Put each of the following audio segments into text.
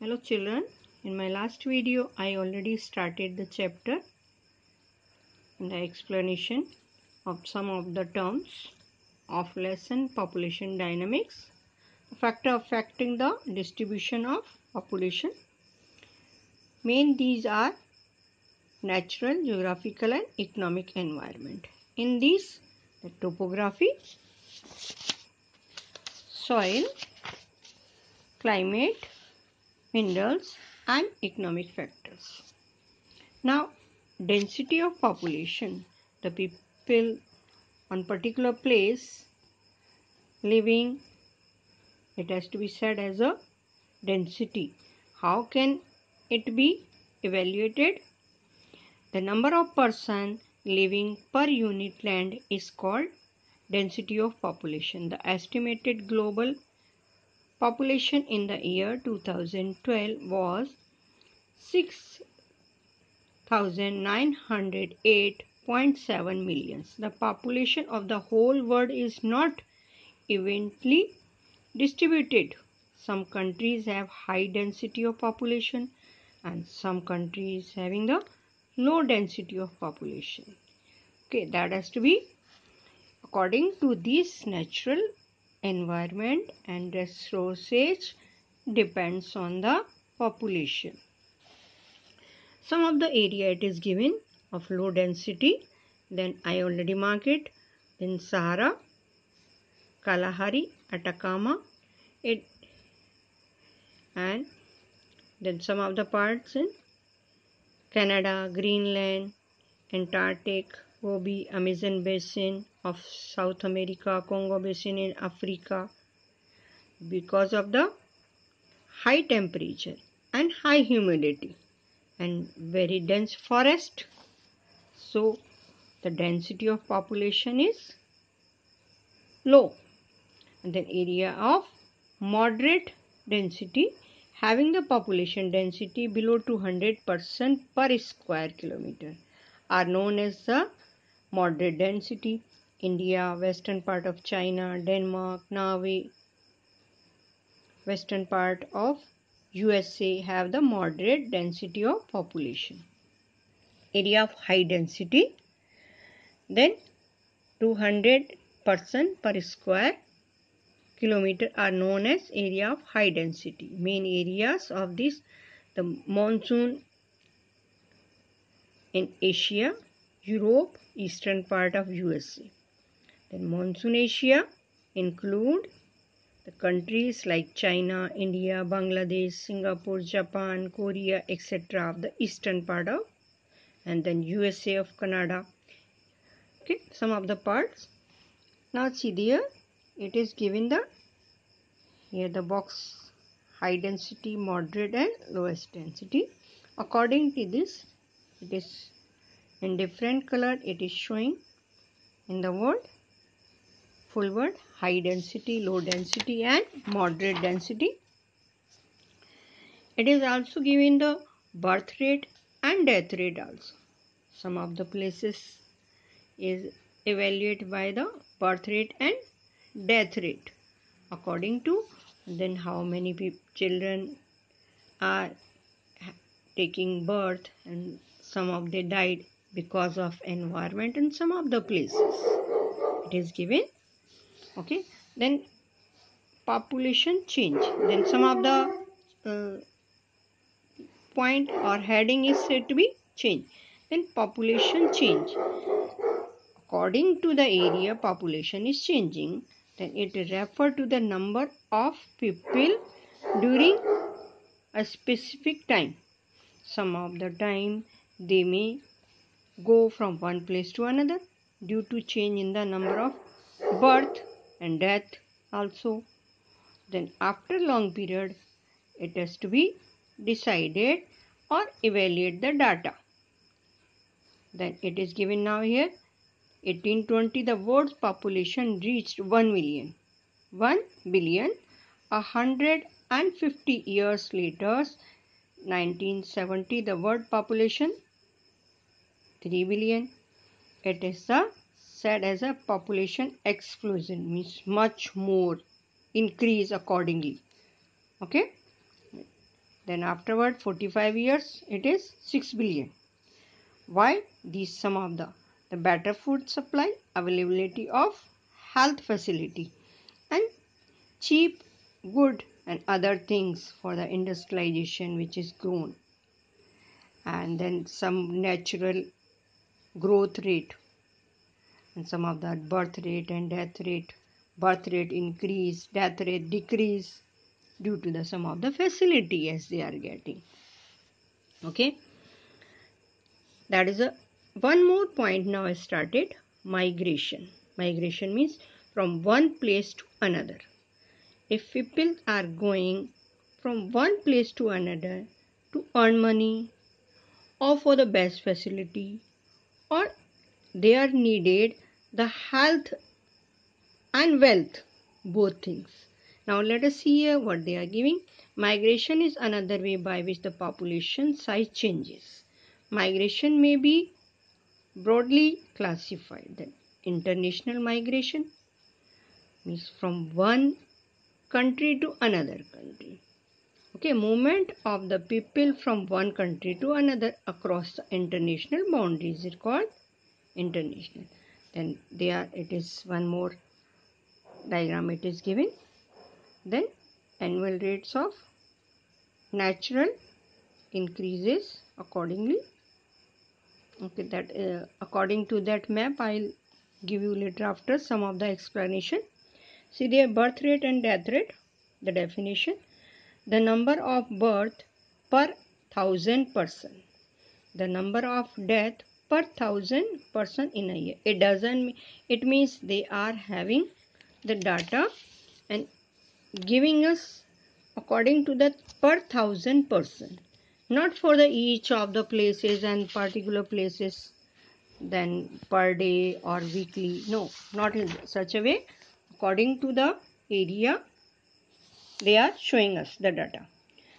Hello children, in my last video I already started the chapter and the explanation of some of the terms of lesson population dynamics, a factor affecting the distribution of population. Main these are natural, geographical and economic environment. In these, the topography, soil, climate, minerals and economic factors. Now, density of population, the people on particular place living, it has to be said as a density. How can it be evaluated? The number of person living per unit land is called density of population. The estimated global population in the year 2012 was 6,908.7 million. The population of the whole world is not evenly distributed. Some countries have high density of population and some countries having the low density of population. Okay, that has to be according to this natural environment and resources depends on the population. Some of the area it is given of low density, then I already mark it, then Sahara, Kalahari, Atacama, and then some of the parts in Canada, Greenland, Antarctic, Gobi, Amazon Basin of South America, Congo Basin in Africa. Because of the high temperature and high humidity and very dense forest, so the density of population is low. And then area of moderate density having the population density below 200% per square kilometer are known as the moderate density. India, western part of China, Denmark, Norway, western part of USA have the moderate density of population. Area of high density, then 200% per square kilometer are known as area of high density. Main areas of this, the monsoon in Asia, Europe, eastern part of USA. Then monsoon Asia include the countries like China, India, Bangladesh, Singapore, Japan, Korea, etc. of the eastern part of, and then USA of Canada. Okay, some of the parts. Now see there, it is given the here the box high density, moderate and lowest density. According to this, it is in different color. It is showing in the word, full word, high density, low density and moderate density. It is also given the birth rate and death rate also. Some of the places is evaluated by the birth rate and death rate according to then how many children are taking birth and some of they died because of environment in some of the places. It is given. Okay, then population change. Then some of the point or heading is said to be change. Then population change. According to the area population is changing, then it refers to the number of people during a specific time. Some of the time they may go from one place to another due to change in the number of birth and death also. Then after long period it has to be decided or evaluate the data. Then it is given now here 1820 the world's population reached 1 million. 1 billion. 150 years later 1970 the world population 3 billion. It is said as a population explosion, means much more increase accordingly. Okay. Then afterward 45 years it is 6 billion. Why? These some of the better food supply, availability of health facility, and cheap good and other things for the industrialization which is grown, and then some natural growth rate, and some of that birth rate and death rate. Birth rate increase, death rate decrease due to the some of the facility as they are getting. Okay, that is a one more point. Now I started migration. Migration means from one place to another. If people are going from one place to another to earn money or for the best facility, or they are needed the health and wealth, both things. Now let us see here what they are giving. Migration is another way by which the population size changes. Migration may be broadly classified. The international migration means from one country to another country. Okay, movement of the people from one country to another across the international boundaries is called international. Then it is one more diagram it is given. Then annual rates of natural increases accordingly. Okay, that according to that map I'll give you later after some of the explanation. See their birth rate and death rate. The definition: the number of birth per 1,000 person, the number of death per 1,000 person in a year. It means they are having the data and giving us according to the per 1,000 person, not for the each of the places and particular places, then per day or weekly. No, not in such a way. According to the area they are showing us the data.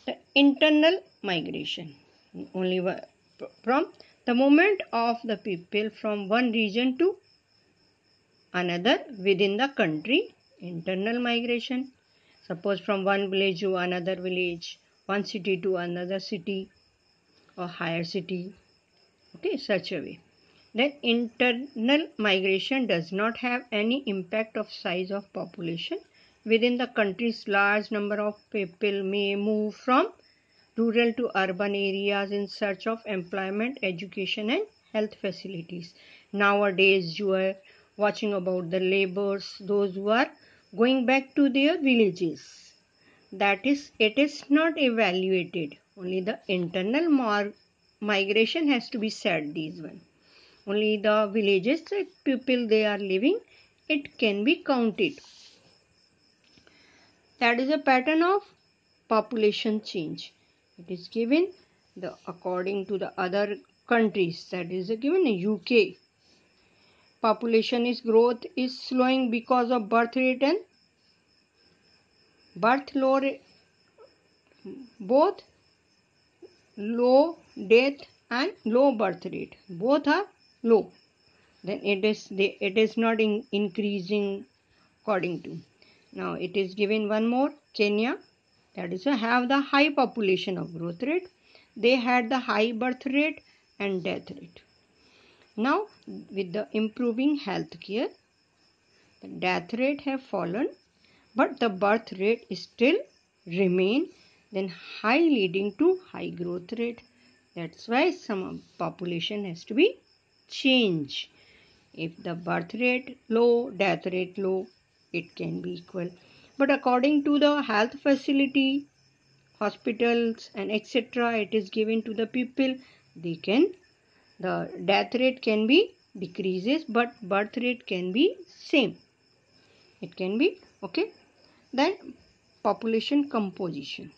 The internal migration, only from the movement of the people from one region to another within the country. Internal migration, suppose from one village to another village, one city to another city or higher city. Okay, such a way. Then internal migration does not have any impact of size of population. Within the country's large number of people may move from rural to urban areas in search of employment, education and health facilities. Nowadays you are watching about the laborers, those who are going back to their villages. That is, it is not evaluated. Only the internal migration has to be said, these one. Only the villages that people they are living, it can be counted. That is a pattern of population change. It is given according to the other countries. That is given in UK. Population growth is slowing because of birth rate and birth low rate, both low death and low birth rate. Both are low. Then it is not increasing according to. Now it is given one more. Kenya, that is have the high population of growth rate. They had the high birth rate and death rate. Now with the improving health care, the death rate have fallen, but the birth rate still remain then high, leading to high growth rate. That's why some population has to be changed. If the birth rate low, death rate low, it can be equal. But according to the health facility, hospitals and etc., it is given to the people. The death rate can be decreases, but birth rate can be same. It can be okay. Then population composition.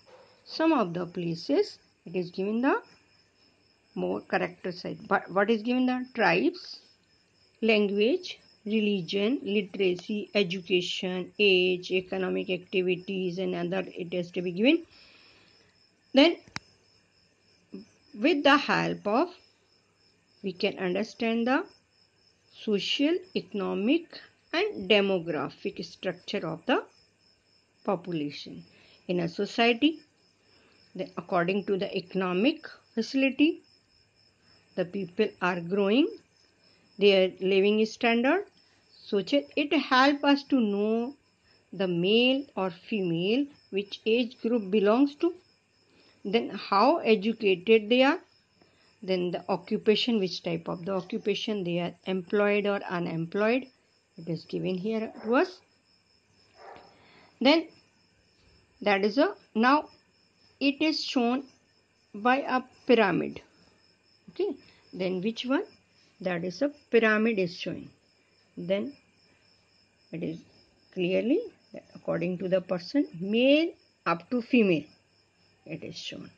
Some of the places it is given the more character side. But what is given the tribes, language, religion, literacy, education, age, economic activities and other it has to be given. Then with the help of we can understand the social, economic and demographic structure of the population. In a society, Then according to the economic facility, the people are growing their living standard. So it helps us to know the male or female which age group belongs to, then how educated they are, then the occupation, which type of the occupation they are, employed or unemployed, it is given here to us. Then that is a, now it is shown by a pyramid. Okay, then which one? That is a pyramid is showing. Then it is clearly that according to the person, male up to female, it is shown.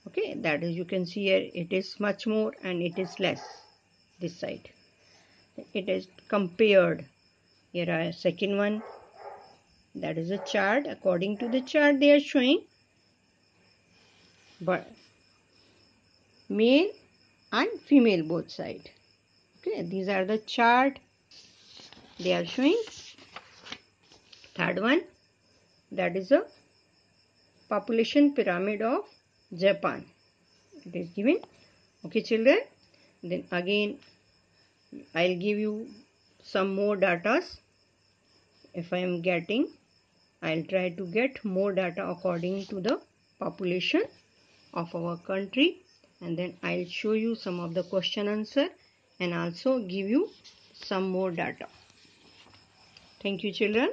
Okay, that is, you can see here it is much more and it is less this side. It is compared. Here are second one, that is a chart. According to the chart they are showing, but male and female both side. Okay, these are the chart they are showing. Third one, that is a population pyramid of Japan, it is given. Okay children, then again I'll give you some more datas. If I am getting, I'll try to get more data according to the population of our country, and then I'll show you some of the question answer and also give you some more data. Thank you children.